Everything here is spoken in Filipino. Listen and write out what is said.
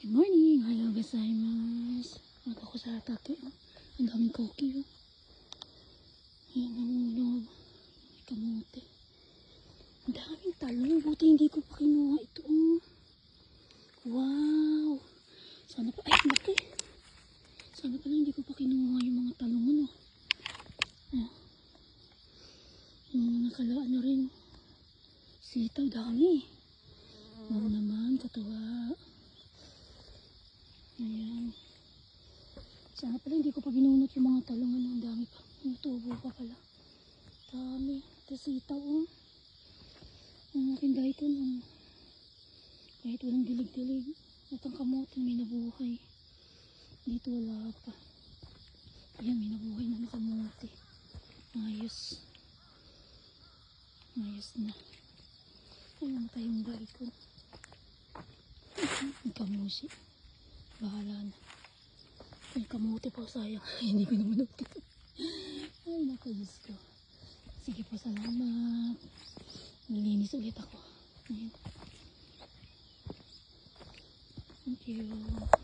Good morning! Hello gozaimasu! Punta ko sa atake. Ang daming koki. Ayan ang ulog. May kamote. Ang daming talong. Buti hindi ko pa kinuha ito. Wow! Sana pa. Ay, laki! Sana pala hindi ko pa kinuha yung mga talong. Yung mga kalaan na rin. Sitaw, dami. Wow naman, katuwa. Ayan. Sana pala hindi ko pa ginunot yung mga talong. Ang dami pa. Yung tubo pa pala. Dami. Ito sitaw. Ang aking daikon. Kahit walang dilig-dilig. At ang kamote may nabuhay. Dito wala pa. Ayan, may nabuhay na kamote. Ayos. Ayos na. Ayan tayong daikon. Ang kamusi. Bahala na. Ay, kamote po, sayang. Hindi ko naman ito. Ay, naku, Diyos ko. Sige po, salamat. Nalinis ulit ako. Ayan. Thank you.